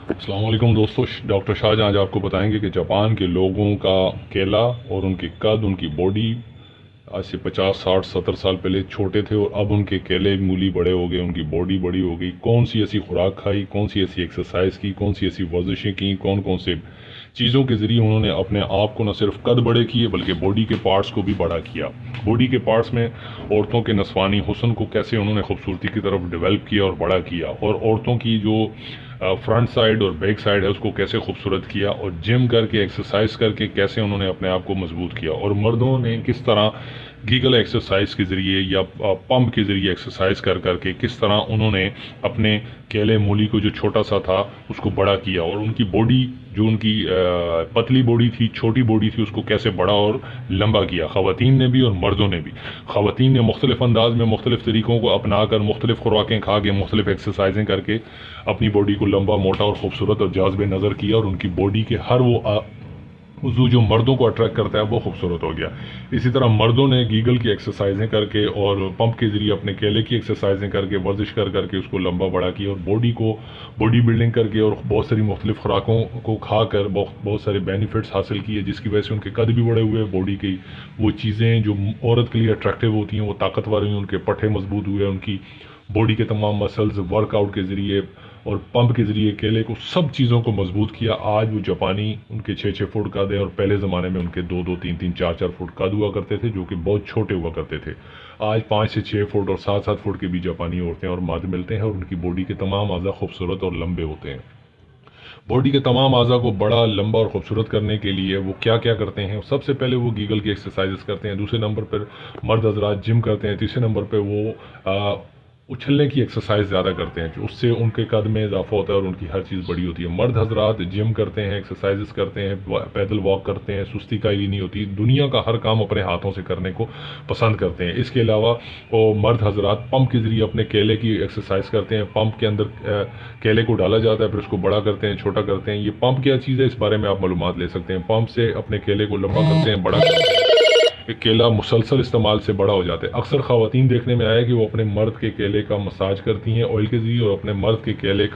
السلام علیکم دوستو، ڈاکٹر شاہ جہاں آج آپ کو بتائیں گے کہ جاپان کے لوگوں کا کیلا اور ان کی قد، ان کی باڈی آج سے 50 60 70 سال پہلے چھوٹے تھے اور اب ان کے کیلے مولی بڑے ہو گئے، ان کی باڈی بڑی ہو گئی۔ کون سی ایسی خوراک کھائی، کون سی ایسی ایکسرسائز کی، کون سی ایسی ورزشیں کی، کون سے چیزوں کے ذریعے انہوں نے اپنے آپ کو نہ صرف قد بڑے کیے بلکہ باڈی کے پارٹس کو بھی بڑا کیا۔ باڈی کے پارٹس میں عورتوں کے نسوانی حسن کو کیسے انہوں نے خوبصورتی کی طرف ڈیولپ کیا اور بڑا کیا، اور عورتوں کی جو فرنٹ سائڈ اور بیک سائڈ ہے اس کو کیسے خوبصورت کیا، اور جم کر کے ایکسرسائز کر کے کیسے انہوں نے اپنے آپ کو مضبوط کیا، اور مردوں نے کس طرح گیگل ایکسرسائز کے ذریعے یا پمپ کے ذریعے ایکسرسائز کر کے کس طرح انہوں نے اپنے کیلے مولی کو جو چھوٹا سا تھا اس کو بڑا کیا، اور ان کی باڈی جو ان کی پتلی باڈی تھی، چھوٹی باڈی تھی، اس کو کیسے بڑا اور لمبا کیا، خواتین نے بھی اور مردوں نے بھی۔ خواتین نے مختلف انداز میں مختلف طریقوں کو اپنا کر، مختلف خوراکیں کھا کے، مختلف ایکسرسائزیں کر کے اپنی باڈی کو لمبا، موٹا اور خوبصورت اور جاذب نظر کیا، اور ان کی باڈی کے ہر وہ عضو جو مردوں کو اٹریکٹ کرتا ہے وہ خوبصورت ہو گیا۔ اسی طرح مردوں نے گیگل کی ایکسرسائزیں کر کے اور پمپ کے ذریعے اپنے کیلے کی ایکسرسائزیں کر کے، ورزش کر کے اس کو لمبا بڑا کیا، اور باڈی بلڈنگ کر کے اور بہت ساری مختلف خوراکوں کو کھا کر بہت سارے بینیفٹس حاصل کیے، جس کی وجہ سے ان کے قد بھی بڑے ہوئے، باڈی کی وہ چیزیں جو عورت کے لیے اٹریکٹیو ہوتی ہیں وہ طاقتور ہوئی، ان کے پٹھے مضبوط ہوئے، ان کی باڈی کے تمام مسلز ورک آؤٹ کے ذریعے اور پمپ کے ذریعے کیلے کو سب چیزوں کو مضبوط کیا۔ آج وہ جاپانی ان کے 6 فٹ قد ہے، اور پہلے زمانے میں ان کے 2 3 4 فٹ قد ہوا کرتے تھے، جو کہ بہت چھوٹے ہوا کرتے تھے۔ آج 5 سے 6 فٹ اور 7 فٹ کے بھی جاپانی عورتیں اور مرد ملتے ہیں، اور ان کی باڈی کے تمام اعضاء خوبصورت اور لمبے ہوتے ہیں۔ باڈی کے تمام اعضاء کو بڑا، لمبا اور خوبصورت کرنے کے لیے وہ کیا کرتے ہیں؟ سب سے پہلے وہ گیگل کی ایکسرسائزز کرتے ہیں، دوسرے نمبر پر مرد حضرات جم کرتے ہیں، تیسرے نمبر پہ وہ اچھلنے کی ایکسرسائز زیادہ کرتے ہیں، اس سے ان کے قد میں اضافہ ہوتا ہے اور ان کی ہر چیز بڑی ہوتی ہے۔ مرد حضرات جم کرتے ہیں، ایکسرسائزز کرتے ہیں، پیدل واک کرتے ہیں، سستی کائلی نہیں ہوتی، دنیا کا ہر کام اپنے ہاتھوں سے کرنے کو پسند کرتے ہیں۔ اس کے علاوہ وہ مرد حضرات پمپ کے ذریعے اپنے کیلے کی ایکسرسائز کرتے ہیں، پمپ کے اندر کیلے کو ڈالا جاتا ہے، پھر اس کو بڑا کرتے ہیں، چھوٹا کرتے ہیں۔ یہ پمپ کیا چیز ہے اس بارے میں آپ معلومات لے سکتے ہیں۔ پمپ سے اپنے کیلے کو لمبا کرتے ہیں، بڑا کرتے ہیں، کیلا مسلسل استعمال سے بڑا ہو جاتا ہے۔ اکثر خواتین دیکھنے میں آیا کہ وہ اپنے مرد کے کیلے کا مساج کرتی ہیں آئل کے ذریعے، اور اپنے مرد کے کیلے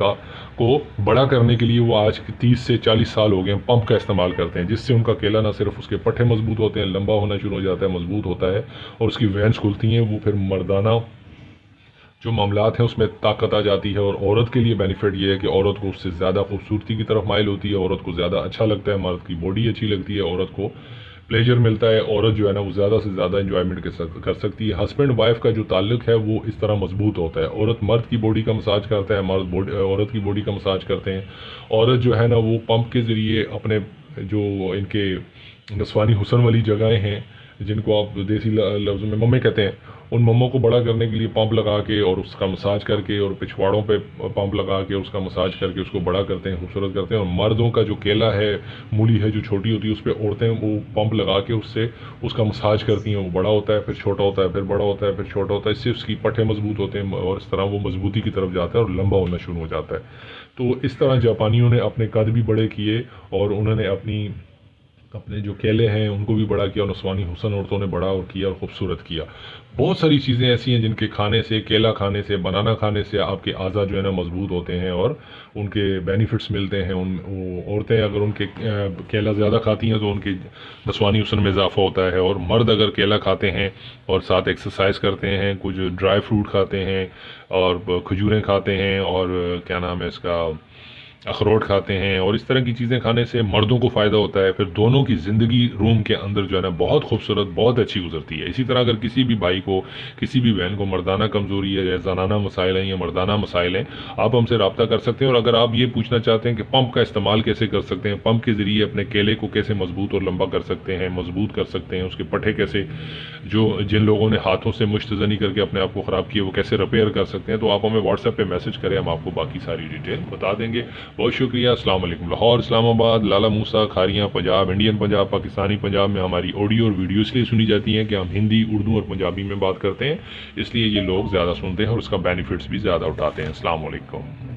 کو بڑا کرنے کے لیے وہ آج 30 سے 40 سال ہو گئے ہیں پمپ کا استعمال کرتے ہیں، جس سے ان کا کیلا نہ صرف اس کے پٹھے مضبوط ہوتے ہیں، لمبا ہونا شروع ہو جاتا ہے، مضبوط ہوتا ہے، اور اس کی وینس کھلتی ہیں، وہ پھر مردانہ جو معاملات ہیں اس میں طاقت آ جاتی ہے۔ اور عورت کے لیے بینیفٹ یہ ہے کہ عورت کو اس سے زیادہ خوبصورتی کی طرف مائل ہوتی ہے، عورت کو زیادہ اچھا لگتا ہے، مرد کی باڈی اچھی لگتی ہے، عورت کو پلیجر ملتا ہے، عورت جو ہے نا وہ زیادہ سے زیادہ انجوائمنٹ کر سکتی ہے۔ ہسبینڈ وائف کا جو تعلق ہے وہ اس طرح مضبوط ہوتا ہے، عورت مرد کی باڈی کا مساج کرتا ہے، مرد عورت کی باڈی کا مساج کرتے ہیں۔ عورت جو ہے نا وہ پمپ کے ذریعے اپنے جو ان کے نسوانی حسن والی جگہیں ہیں، جن کو آپ دیسی لفظوں میں ممے کہتے ہیں، ان مموں کو بڑا کرنے کے لیے پمپ لگا کے اور اس کا مساج کر کے، اور پچھواڑوں پہ پمپ لگا کے اس کا مساج کر کے اس کو بڑا کرتے ہیں، خوبصورت کرتے ہیں۔ اور مردوں کا جو کیلا ہے، مولی ہے جو چھوٹی ہوتی ہے، اس پہ عورتیں وہ پمپ لگا کے اس کا مساج کرتی ہیں، وہ بڑا ہوتا ہے، پھر چھوٹا ہوتا ہے، پھر بڑا ہوتا ہے، پھر چھوٹا ہوتا ہے، اس سے اس کی پٹھے مضبوط ہوتے ہیں، اور اس طرح وہ مضبوطی کی طرف جاتا ہے اور لمبا ہونا شروع ہو جاتا ہے۔ تو اس طرح جاپانیوں نے اپنے قد بھی بڑے کیے، اور انہوں نے اپنے جو کیلے ہیں ان کو بھی بڑا کیا، اور نسوانی حسن عورتوں نے بڑا اور کیا اور خوبصورت کیا۔ بہت ساری چیزیں ایسی ہیں جن کے کھانے سے، کیلا کھانے سے، بنانا کھانے سے آپ کے اعضاء جو ہے نا مضبوط ہوتے ہیں اور ان کے بینیفٹس ملتے ہیں۔ عورتیں اگر ان کے کیلا زیادہ کھاتی ہیں تو ان کی نسوانی حسن میں اضافہ ہوتا ہے، اور مرد اگر کیلا کھاتے ہیں اور ساتھ ایکسرسائز کرتے ہیں، کچھ ڈرائی فروٹ کھاتے ہیں اور کھجوریں کھاتے ہیں، اور کیا نام ہے اس کا، اخروٹ کھاتے ہیں، اور اس طرح کی چیزیں کھانے سے مردوں کو فائدہ ہوتا ہے، پھر دونوں کی زندگی روم کے اندر جو ہے نا بہت خوبصورت، بہت اچھی گزرتی ہے۔ اسی طرح اگر کسی بھی بھائی کو، کسی بھی بہن کو مردانہ کمزوری ہے یا زنانہ مسائل ہیں یا مردانہ مسائل ہیں، آپ ہم سے رابطہ کر سکتے ہیں۔ اور اگر آپ یہ پوچھنا چاہتے ہیں کہ پمپ کا استعمال کیسے کر سکتے ہیں، پمپ کے ذریعے اپنے کیلے کو کیسے مضبوط اور لمبا کر سکتے ہیں، مضبوط کر سکتے ہیں، اس کے پٹھے کیسے، جن لوگوں نے ہاتھوں سے مشتزنی کر کے اپنے آپ کو خراب کیے وہ کیسے ریپیئر کر سکتے ہیں، تو آپ ہمیں واٹس ایپ پہ میسج کریں، ہم آپ کو باقی ساری ڈیٹیل بتا دیں گے۔ بہت شکریہ۔ السلام علیکم۔ لاہور، اسلام آباد، لالا موسیٰ، کھاریاں پنجاب، انڈین پنجاب، پاکستانی پنجاب میں ہماری آڈیو اور ویڈیو اس لیے سنی جاتی ہیں کہ ہم ہندی، اردو اور پنجابی میں بات کرتے ہیں، اس لیے یہ لوگ زیادہ سنتے ہیں اور اس کا بینیفٹس بھی زیادہ اٹھاتے ہیں۔ السلام علیکم۔